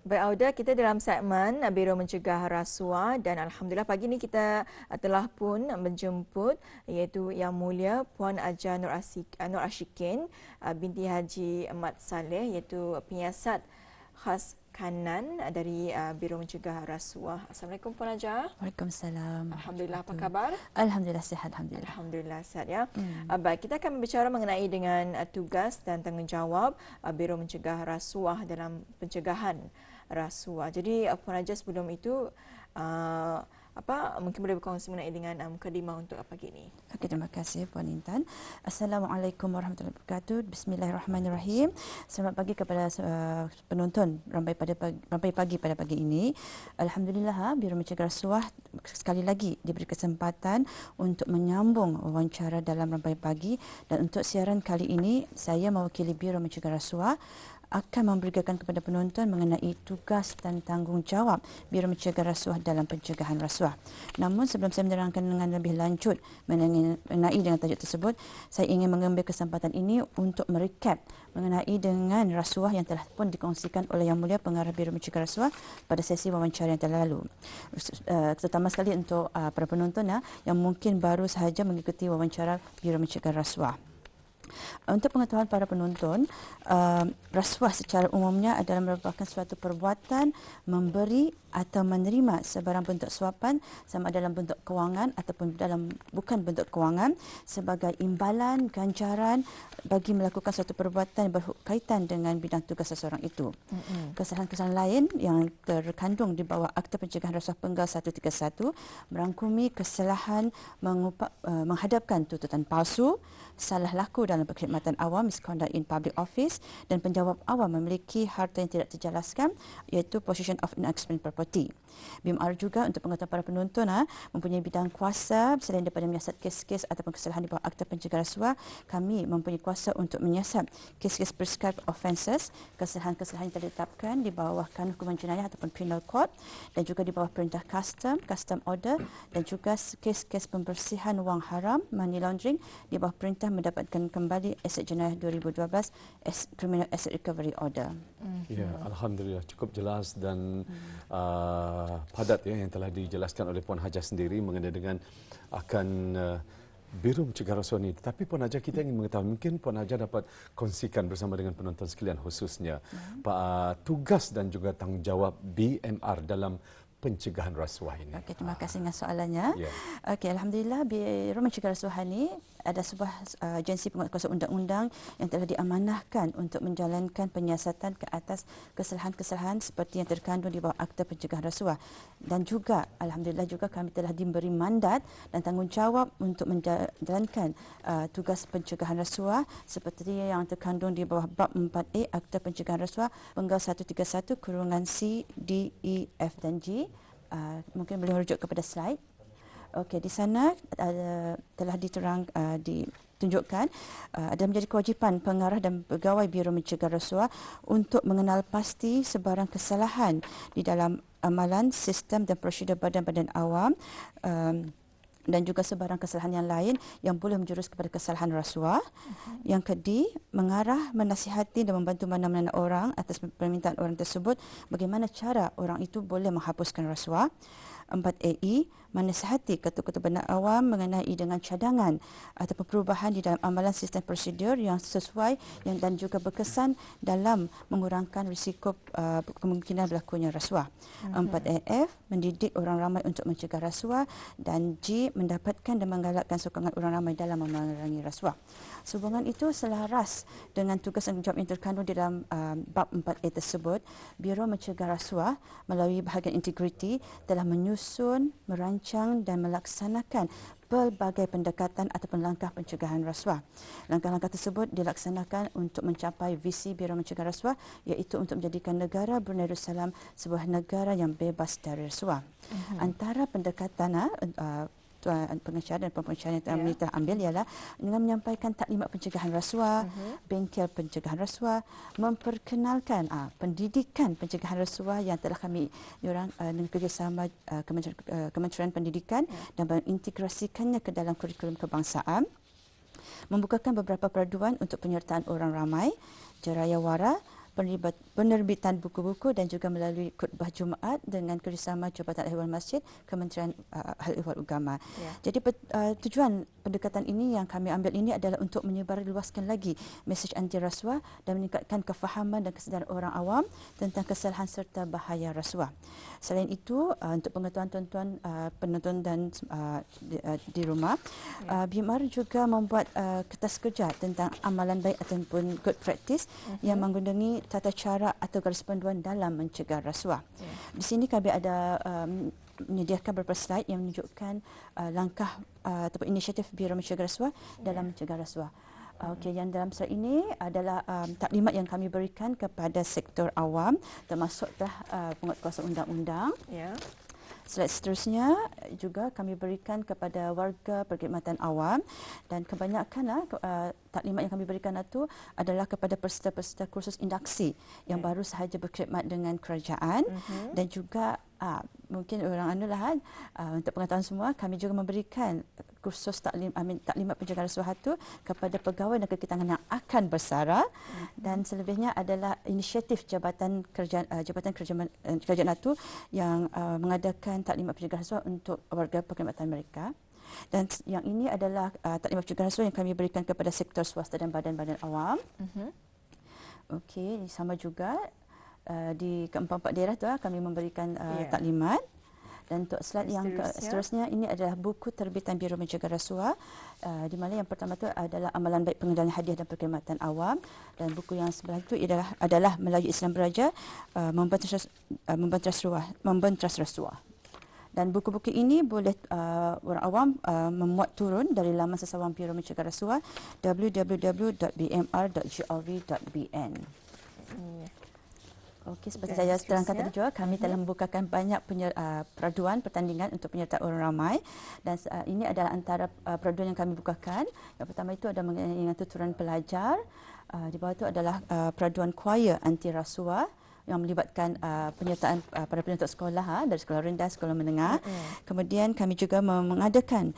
Baik Auda, kita dalam segmen Biro Mencegah Rasuah dan Alhamdulillah pagi ini kita telah pun menjemput iaitu Yang Mulia Puan Aja Nur Ashikin binti Haji Mat Saleh iaitu penyiasat khas kanan dari Biro Mencegah Rasuah. Assalamualaikum Puan Aja. Waalaikumsalam. Alhamdulillah, apa khabar? Alhamdulillah sihat, alhamdulillah. Alhamdulillah sihat ya. Baik, kita akan berbicara mengenai dengan tugas dan tanggungjawab Biro Mencegah Rasuah dalam pencegahan rasuah. Jadi Puan Aja sebelum itu mungkin boleh berkongsi mengenai dengan mukadimah untuk pagi ini. Okey, terima kasih Puan Intan. Assalamualaikum warahmatullahi wabarakatuh. Bismillahirrahmanirrahim. Selamat pagi kepada penonton Rampai Pagi pada pagi ini. Alhamdulillah Biro Mencegah Rasuah sekali lagi diberi kesempatan untuk menyambung wawancara dalam Rampai Pagi, dan untuk siaran kali ini saya mewakili Biro Mencegah Rasuah akan memberitahukan kepada penonton mengenai tugas dan tanggungjawab Biro Mencegah Rasuah dalam pencegahan rasuah. Namun sebelum saya menerangkan dengan lebih lanjut mengenai dengan tajuk tersebut, saya ingin mengambil kesempatan ini untuk merecap mengenai dengan rasuah yang telah pun dikongsikan oleh Yang Mulia Pengarah Biro Mencegah Rasuah pada sesi wawancara yang telah lalu. Terutama sekali untuk para penonton yang mungkin baru sahaja mengikuti wawancara Biro Mencegah Rasuah. Untuk pengetahuan para penonton, rasuah secara umumnya adalah merupakan suatu perbuatan memberi atau menerima sebarang bentuk suapan, sama ada dalam bentuk kewangan ataupun bukan bentuk kewangan, sebagai imbalan ganjaran bagi melakukan suatu perbuatan yang berkaitan dengan bidang tugas seseorang itu. Kesalahan-kesalahan lain yang terkandung di bawah Akta Pencegahan Rasuah Penggal 131 merangkumi kesalahan menghadapkan tuntutan palsu, salah laku dalam perkhidmatan awam, misconduct in public office, dan penjawab awam memiliki harta yang tidak terjelaskan, iaitu possession of inexplained property. BMR juga untuk pengetahuan para penonton mempunyai bidang kuasa selain daripada menyiasat kes-kes ataupun kesalahan di bawah Akta Pencegahan Rasuah. Kami mempunyai kuasa untuk menyiasat kes-kes prescribed offences, kesalahan-kesalahan yang ditetapkan di bawah Kanun Hukuman Jenayah ataupun Penal Code, dan juga di bawah perintah custom order, dan juga kes-kes pembersihan wang haram, money laundering, di bawah perintah mendapatkan kembali aset jenayah 2012 Criminal Asset Recovery Order. Ya, alhamdulillah cukup jelas dan padat yang telah dijelaskan oleh Puan Hajah sendiri mengenai dengan akan Biro Mencegah Rasuah ini. Tetapi Puan Hajah, kita ingin mengetahui, mungkin Puan Hajah dapat kongsikan bersama dengan penonton sekalian khususnya tugas dan juga tanggungjawab BMR dalam pencegahan rasuah ini. Okey, terima kasih dengan soalannya. Yeah. Okey, alhamdulillah Biro Mencegah Rasuah ini ada sebuah agensi penguatkuasa undang-undang yang telah diamanahkan untuk menjalankan penyiasatan ke atas kesalahan-kesalahan seperti yang terkandung di bawah Akta Pencegahan Rasuah, dan juga alhamdulillah juga kami telah diberi mandat dan tanggungjawab untuk menjalankan tugas pencegahan rasuah seperti yang terkandung di bawah bab 4A Akta Pencegahan Rasuah Penggal 131 kurungan C, D, E, F dan G. Mungkin boleh merujuk kepada slide. Okey, di sana telah ditunjukkan ada menjadi kewajipan pengarah dan pegawai Biro Mencegah Rasuah untuk mengenal pasti sebarang kesalahan di dalam amalan, sistem dan prosedur badan-badan awam, dan juga sebarang kesalahan yang lain yang boleh menjurus kepada kesalahan rasuah. Yang mengarah, menasihati dan membantu mana-mana orang atas permintaan orang tersebut bagaimana cara orang itu boleh menghapuskan rasuah. 4AE, menasihati ketua-ketua badan awam mengenai dengan cadangan ataupun perubahan di dalam amalan sistem prosedur yang sesuai dan juga berkesan dalam mengurangkan risiko kemungkinan berlakunya rasuah. 4AF, mendidik orang ramai untuk mencegah rasuah, dan G, mendapatkan dan menggalakkan sokongan orang ramai dalam memerangi rasuah. Sehubungan itu selaras dengan tugas dan tanggungjawab yang terkandung di dalam bab 4A tersebut, Biro Mencegah Rasuah melalui bahagian integriti telah menyusun, merancang dan melaksanakan pelbagai pendekatan ataupun langkah pencegahan rasuah. Langkah-langkah tersebut dilaksanakan untuk mencapai visi Biro Mencegah Rasuah, iaitu untuk menjadikan negara Brunei Darussalam sebuah negara yang bebas dari rasuah. Antara pendekatan pengacara dan pengacara yang telah ambil ialah dengan menyampaikan taklimat pencegahan rasuah, bengkel pencegahan rasuah, memperkenalkan pendidikan pencegahan rasuah yang telah kami dengan kerjasama Kementerian Pendidikan dan mengintegrasikannya ke dalam kurikulum kebangsaan, membukakan beberapa peraduan untuk penyertaan orang ramai, jerayawara, penerbitan buku-buku dan juga melalui khutbah Jumaat dengan kerjasama Jabatan Ahwal Masjid Kementerian Ahwal Agama. Jadi tujuan pendekatan ini yang kami ambil ini adalah untuk menyebarluaskan lagi mesej anti rasuah dan meningkatkan kefahaman dan kesedaran orang awam tentang kesalahan serta bahaya rasuah. Selain itu, untuk pengetahuan tuan-tuan penonton dan di rumah, BMR juga membuat kertas kerja tentang amalan baik ataupun good practice yang menggunakan tata cara atau garis panduan dalam mencegah rasuah. Di sini kami ada menyediakan beberapa slide yang menunjukkan langkah ataupun inisiatif Biro Mencegah Rasuah dalam mencegah rasuah. Okey, yang dalam slide ini adalah taklimat yang kami berikan kepada sektor awam termasuklah penguatkuasa undang-undang. Slide seterusnya juga kami berikan kepada warga perkhidmatan awam dan kebanyakan taklimat yang kami berikan itu adalah kepada peserta-peserta kursus induksi yang baru sahaja berkhidmat dengan kerajaan dan juga mungkin orang untuk pengetahuan semua, kami juga memberikan kursus taklimat pencegahan rasuah itu kepada pegawai dan kekitangan yang akan bersara dan selebihnya adalah inisiatif Jabatan Kerajaan itu yang mengadakan taklimat pencegahan rasuah untuk warga perkhidmatan mereka. Dan yang ini adalah taklimat pencegahan rasuah yang kami berikan kepada sektor swasta dan badan-badan awam. Okey, sama juga di keempat-empat daerah tu kami memberikan taklimat. Dan untuk slide yang seterusnya ini adalah buku terbitan Biro Mencegah Rasuah di mana yang pertama itu adalah amalan baik pengendalian hadiah dan perkhidmatan awam dan buku yang sebelah itu adalah Melayu Islam Beraja membentras rasuah. Dan buku-buku ini boleh orang awam memuat turun dari laman sesawang Biro Mencegah Rasuah www.bmr.gov.bn. Okey, seperti saya terangkan tadi juga, kami telah membukakan banyak peraduan pertandingan untuk penyertaan orang ramai dan ini adalah antara peraduan yang kami bukakan. Yang pertama itu ada mengenai tuturan pelajar. Di bawah itu adalah peraduan choir anti rasuah yang melibatkan penyertaan para penuntut sekolah dari sekolah rendah, sekolah menengah. Kemudian kami juga mengadakan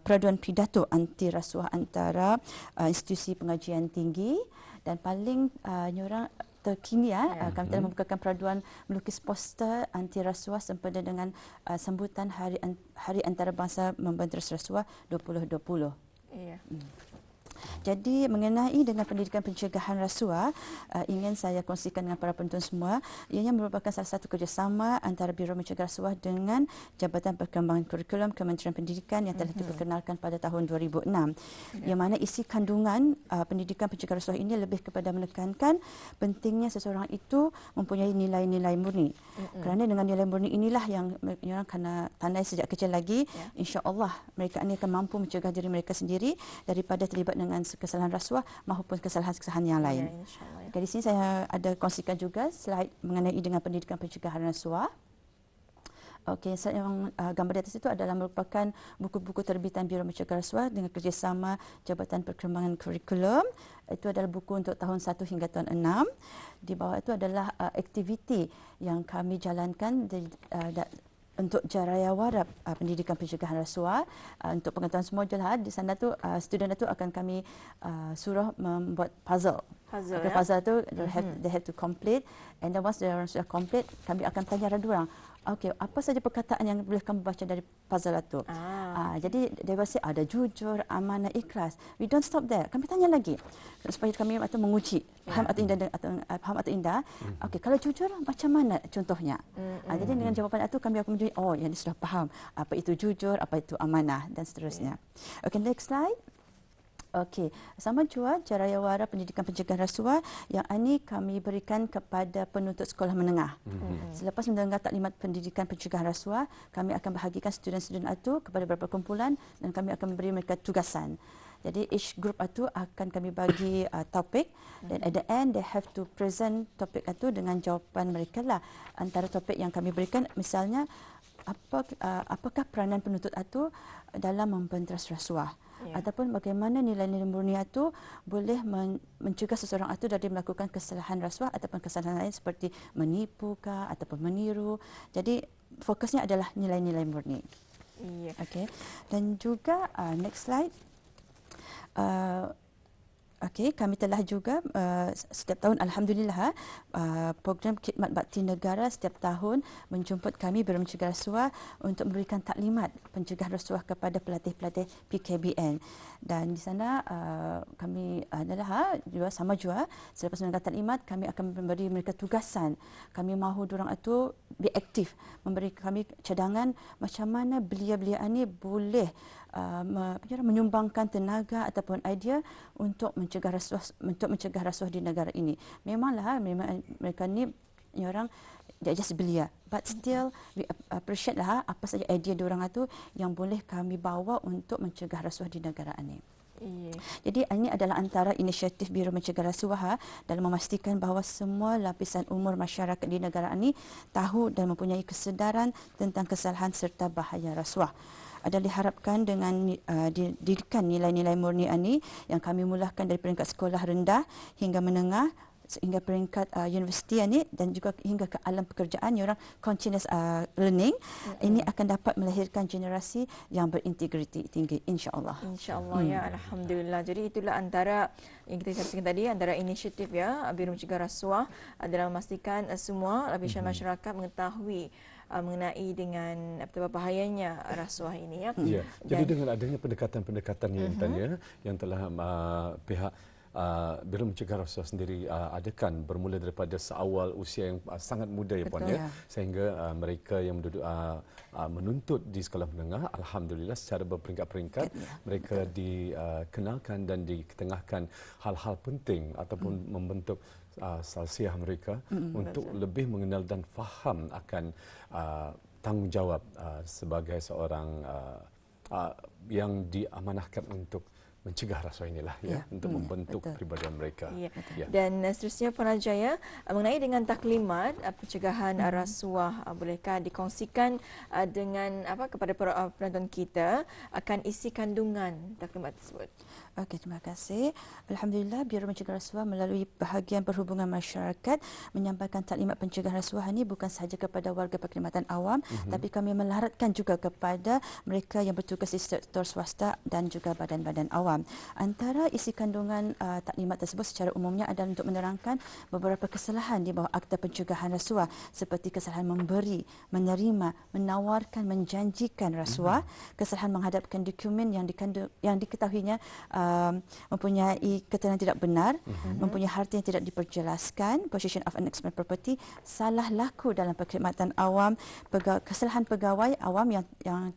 peraduan pidato anti rasuah antara institusi pengajian tinggi dan paling terkini kami telah membukakan peraduan melukis poster anti rasuah sempena dengan sambutan Hari Antarabangsa Membentras Rasuah 2020. Jadi mengenai dengan pendidikan pencegahan rasuah, ingin saya kongsikan dengan para penonton semua, ianya merupakan salah satu kerjasama antara Biro Mencegah Rasuah dengan Jabatan Perkembangan Kurikulum Kementerian Pendidikan yang telah diperkenalkan pada tahun 2006. Yang mana isi kandungan pendidikan pencegahan rasuah ini lebih kepada menekankan pentingnya seseorang itu mempunyai nilai-nilai murni. Kerana dengan nilai murni inilah yang orang kena tandai sejak kecil lagi, insya-Allah mereka ini akan mampu mencegah diri mereka sendiri daripada terlibat dengan kesalahan rasuah maupun kesalahan-kesalahan yang lain. Okay, di sini saya ada kongsikan juga slide mengenai dengan pendidikan pencegahan rasuah. Okey, yang gambar di atas itu adalah merupakan buku-buku terbitan Biro Mencegah Rasuah dengan kerjasama Jabatan Perkembangan Kurikulum. Itu adalah buku untuk tahun 1 hingga tahun 6. Di bawah itu adalah aktiviti yang kami jalankan untuk jarayawara pendidikan pencegahan rasuah. Untuk pengetahuan semua jelas di sana tu student itu akan kami suruh membuat puzzle. Puzzle tu they have to complete, and then once they sudah complete, kami akan tanya orang. Okey, apa saja perkataan yang boleh kamu baca dari puzzle itu? Jadi dia pasti ada jujur, amanah, ikhlas. We don't stop there. Kami tanya lagi supaya kami atau menguji faham atau indah. Okey, kalau jujur macam mana contohnya? Jadi dengan jawapan itu kami akan menunjuk, oh yang dia sudah faham apa itu jujur, apa itu amanah dan seterusnya. Okey, next slide. Okey, sama juga jarayawara pendidikan pencegahan rasuah yang ini kami berikan kepada penuntut sekolah menengah. Selepas mendengar taklimat pendidikan pencegahan rasuah, kami akan bahagikan student-student itu kepada beberapa kumpulan dan kami akan memberi mereka tugasan. Jadi each group itu akan kami bagi topik dan at the end they have to present topik itu dengan jawapan mereka lah. Antara topik yang kami berikan misalnya apakah peranan penuntut itu dalam membentras rasuah? Ataupun bagaimana nilai-nilai murni itu boleh mencegah seseorang itu dari melakukan kesalahan rasuah ataupun kesalahan lain seperti menipu ataupun meniru. Jadi fokusnya adalah nilai-nilai murni. Okey. Dan juga next slide. Okey, kami telah juga setiap tahun alhamdulillah program khidmat bakti negara setiap tahun menjemput kami Biro Mencegah Rasuah untuk memberikan taklimat pencegah rasuah kepada pelatih-pelatih PKBN. Dan di sana kami adalah juga selepas mendengar taklimat kami akan memberi mereka tugasan. Kami mahu diorang itu be aktif, memberi kami cadangan macam mana belia-belia ini boleh menyumbangkan tenaga ataupun idea untuk mencegah rasuah di negara ini. Memang mereka ni orang dia just belia, but still we appreciate lah apa saja idea diorang itu yang boleh kami bawa untuk mencegah rasuah di negara ini. Jadi ini adalah antara inisiatif Biro Mencegah Rasuah dalam memastikan bahawa semua lapisan umur masyarakat di negara ini tahu dan mempunyai kesedaran tentang kesalahan serta bahaya rasuah. Ada diharapkan dengan didikan nilai-nilai murni ini yang kami mulakan dari peringkat sekolah rendah hingga menengah sehingga peringkat universiti ini dan juga hingga ke alam pekerjaan orang continuous learning ini akan dapat melahirkan generasi yang berintegriti tinggi insya-Allah. Insya-Allah ya, alhamdulillah. Jadi itulah antara yang kita saksikan tadi antara inisiatif ya Biro Mencegah Rasuah adalah memastikan semua lapisan masyarakat mengetahui mengenai dengan betapa bahayanya rasuah ini ya. Ya. Jadi dengan adanya pendekatan-pendekatan yang telah pihak Biro Mencegah Rasuah sendiri adakan bermula daripada seawal usia yang sangat muda ya puan ya, sehingga mereka yang menuntut di sekolah menengah alhamdulillah secara berperingkat-peringkat mereka dikenalkan dan diketengahkan hal-hal penting ataupun membentuk salsiah mereka untuk lebih mengenal dan faham akan tanggungjawab sebagai seorang yang diamanahkan untuk mencegah rasuah inilah untuk membentuk kepribadian mereka. Dan seterusnya Puan Ajaya mengenai dengan taklimat pencegahan rasuah, bolehkah dikongsikan dengan kepada penonton kita akan isi kandungan taklimat tersebut? Okey, terima kasih. Alhamdulillah Biro Mencegah Rasuah melalui bahagian perhubungan masyarakat menyampaikan taklimat pencegah rasuah ini bukan sahaja kepada warga perkhidmatan awam tapi kami melaratkan juga kepada mereka yang bertugas di sektor swasta dan juga badan-badan awam. Antara isi kandungan taklimat tersebut secara umumnya adalah untuk menerangkan beberapa kesalahan di bawah Akta Pencegahan Rasuah seperti kesalahan memberi, menerima, menawarkan, menjanjikan rasuah, kesalahan menghadapkan dokumen yang diketahuinya mempunyai keterangan tidak benar, mempunyai harta yang tidak diperjelaskan, possession of unexplained property, salah laku dalam perkhidmatan awam, kesalahan pegawai awam yang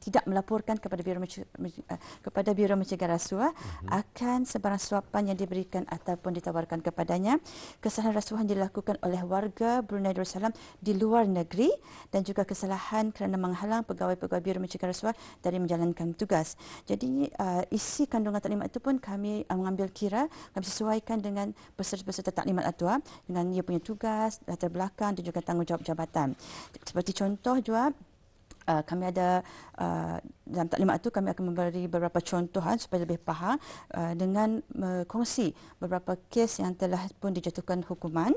tidak melaporkan kepada Biro Mencegah Rasuah akan sebarang suapan yang diberikan ataupun ditawarkan kepadanya, kesalahan rasuah yang dilakukan oleh warga Brunei Darussalam di luar negeri dan juga kesalahan kerana menghalang pegawai-pegawai Biro Mencegah Rasuah dari menjalankan tugas. Jadi isi kandungan taklimat itu pun kami mengambil kira, kami sesuaikan dengan peserta-peserta taklimat itu dengan ia punya tugas, latar belakang dan juga tanggungjawab jabatan. Seperti contoh juga kami ada dalam taklimat itu kami akan memberi beberapa contohan supaya lebih faham dengan kongsi beberapa kes yang telah pun dijatuhkan hukuman.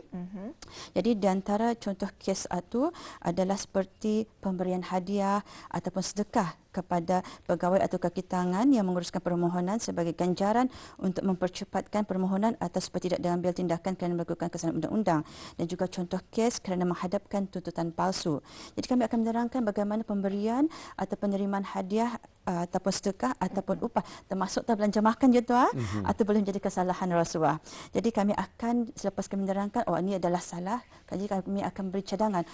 Jadi di antara contoh kes itu adalah seperti pemberian hadiah ataupun sedekah kepada pegawai atau kaki tangan yang menguruskan permohonan sebagai ganjaran untuk mempercepatkan permohonan atau supaya tidak diambil tindakan kerana melakukan kesalahan undang-undang, dan juga contoh kes kerana menghadapkan tuntutan palsu. Jadi kami akan menerangkan bagaimana pemberian atau penerimaan hadiah ataupun sedekah ataupun upah termasuk belanja makan je tu atau boleh menjadi kesalahan rasuah. Jadi kami akan selepas kami menerangkan ini adalah salah, jadi kami akan beri cadangan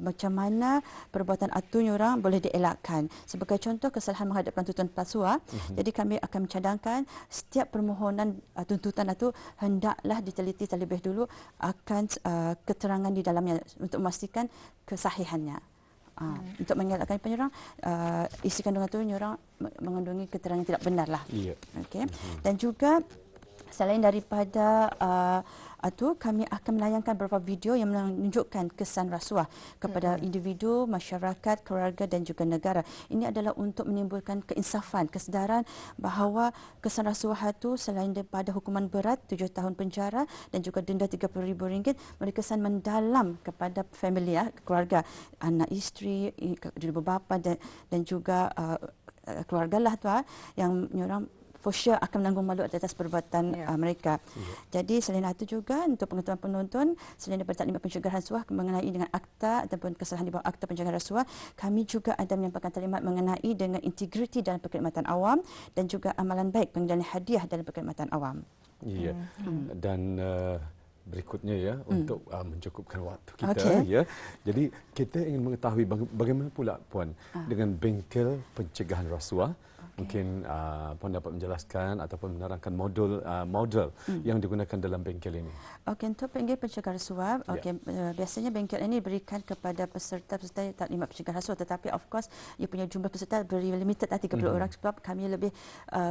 macam mana perbuatan itu orang boleh dielakkan. Sebagai contoh kesalahan menghadapkan tuntutan palsu, jadi kami akan mencadangkan setiap permohonan tuntutan itu hendaklah diteliti terlebih dulu akan keterangan di dalamnya untuk memastikan kesahihannya. Untuk mengelakkan penyerang, isi kandungan itu orang mengandungi keterangan tidak benar lah. Okay. Dan juga selain daripada itu, kami akan menayangkan beberapa video yang menunjukkan kesan rasuah kepada individu, masyarakat, keluarga dan juga negara. Ini adalah untuk menimbulkan keinsafan, kesedaran bahawa kesan rasuah itu selain daripada hukuman berat 7 tahun penjara dan juga denda RM30,000, memberi kesan mendalam kepada family, keluarga, anak isteri, ibu bapa dan juga keluarga lah tu yang orang for sure akan menanggung malu atas perbuatan mereka. Jadi selain itu juga untuk pengetahuan penonton, selain daripada taklimat pencegahan rasuah mengenai dengan akta ataupun kesalahan di bawah akta pencegahan rasuah, kami juga ada menyampaikan taklimat mengenai dengan integriti dalam perkhidmatan awam dan juga amalan baik pengendalian hadiah dalam perkhidmatan awam. Ya. Dan berikutnya ya untuk mencukupkan waktu kita ya. Jadi kita ingin mengetahui bagaimana pula Puan dengan bengkel pencegahan rasuah. Mungkin Puan dapat menjelaskan ataupun menerangkan model yang digunakan dalam bengkel ini. Okey, untuk bengkel pencegahan rasuah, biasanya bengkel ini diberikan kepada peserta-peserta taklimat pencegahan rasuah, tetapi of course ia punya jumlah peserta very limited 30 orang sebab kami lebih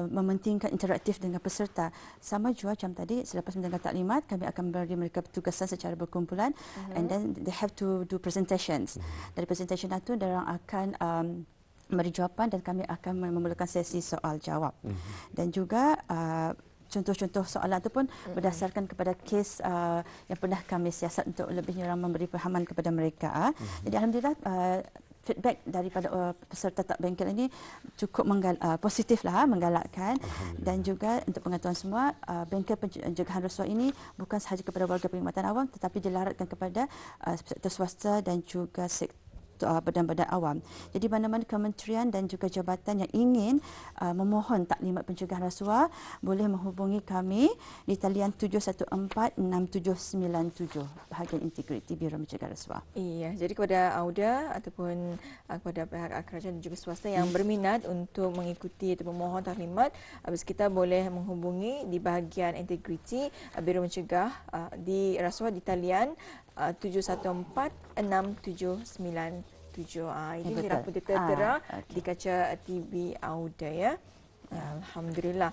mementingkan interaktif dengan peserta. Sama juga macam tadi, selepas mendengar taklimat kami akan beri mereka tugasan secara berkumpulan and then they have to do presentations. Dari presentation itu mereka akan memberi jawapan dan kami akan memerlukan sesi soal jawab. Dan juga contoh-contoh soalan itu pun berdasarkan kepada kes yang pernah kami siasat untuk lebihnya memberi pahaman kepada mereka. Jadi alhamdulillah feedback daripada peserta tak bengkel ini cukup positiflah, menggalakkan. Dan juga untuk pengetahuan semua, bengkel pencegahan rasuah ini bukan sahaja kepada warga perkhidmatan awam tetapi dilaratkan kepada sektor swasta dan juga sektor badan-badan awam. Jadi mana-mana kementerian dan juga jabatan yang ingin memohon taklimat pencegahan rasuah boleh menghubungi kami di talian 714-6797 bahagian integriti Biro Mencegah Rasuah. Iya, jadi kepada AUDA ataupun kepada pihak kerajaan dan juga swasta yang berminat untuk mengikuti atau memohon taklimat, habis kita boleh menghubungi di bahagian integriti Biro Mencegah di rasuah di talian 714-6797. Ini rapor tertera di kaca TV AUDA ya. Alhamdulillah.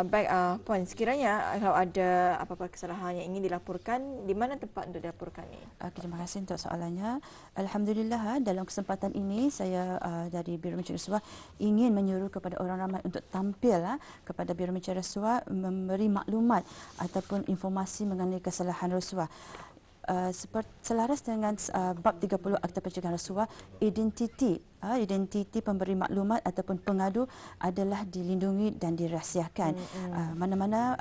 Baik, Puan, sekiranya kalau ada apa-apa kesalahan yang ingin dilaporkan, di mana tempat untuk dilaporkan ini? Terima kasih untuk soalannya. Alhamdulillah, dalam kesempatan ini saya dari Biro Mencegah Rasuah ingin menyuruh kepada orang ramai untuk tampil kepada Biro Mencegah Rasuah memberi maklumat ataupun informasi mengenai kesalahan rasuah. Selaras dengan bab 30 Akta Pencegahan Rasuah, identiti pemberi maklumat ataupun pengadu adalah dilindungi dan dirahsiakan. Mana-mana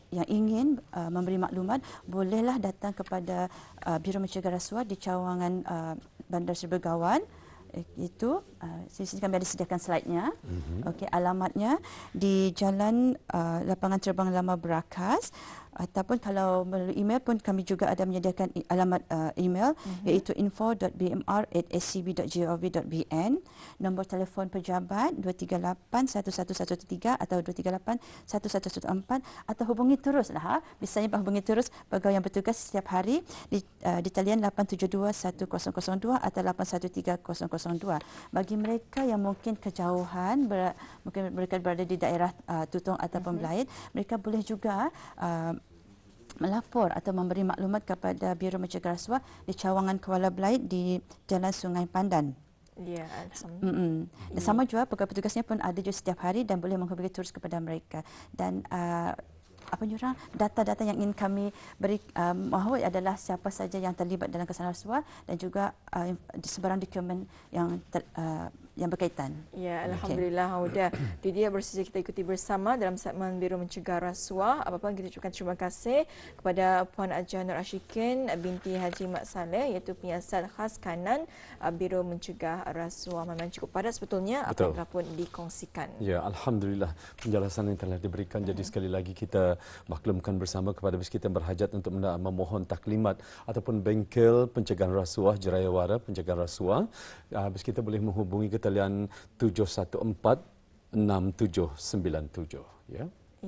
yang ingin memberi maklumat bolehlah datang kepada Biro Mencegah Rasuah di cawangan Bandar Seri Begawan. Itu sini kami ada sediakan slide-nya. Okey, alamatnya di Jalan Lapangan Terbang Lama Berakas, ataupun kalau melalui email pun kami juga ada menyediakan alamat email iaitu info.bmr@scb.gov.bn. Nombor telefon pejabat 238-1113 atau 238-1114 atau hubungi teruslah. Misalnya hubungi terus pegawai yang bertugas setiap hari di talian 872-1002 atau 813-002. Bagi mereka yang mungkin kejauhan, mungkin mereka berada di daerah Tutong ataupun Belait, mereka boleh juga melapor atau memberi maklumat kepada Biro Mencegah Rasuah di cawangan Kuala Belait di Jalan Sungai Pandan. Ya, alhamdulillah. Dan sama juga petugas-petugasnya pun ada juga setiap hari dan boleh menghubungi terus kepada mereka. Dan data-data yang ingin kami beri mahu adalah siapa saja yang terlibat dalam kesalahan rasuah dan juga sebarang dokumen yang berkaitan. Ya, alhamdulillah AUDA. Itu dia bersedia kita ikuti bersama dalam segmen Biro Mencegah Rasuah. Apa-apa kita ucapkan terima kasih kepada Puan Ajah Nur Ashikin binti Haji Mat Saleh, iaitu penyiasat khas kanan Biro Mencegah Rasuah. Memang cukup padat sebetulnya apa yang telah pun dikongsikan. Ya, alhamdulillah penjelasan yang telah diberikan. Jadi sekali lagi kita maklumkan bersama kepada bis kita berhajat untuk memohon taklimat ataupun bengkel pencegahan rasuah Jerayawara pencegahan rasuah. Bis kita boleh menghubungi ke talian 714-6797 ya.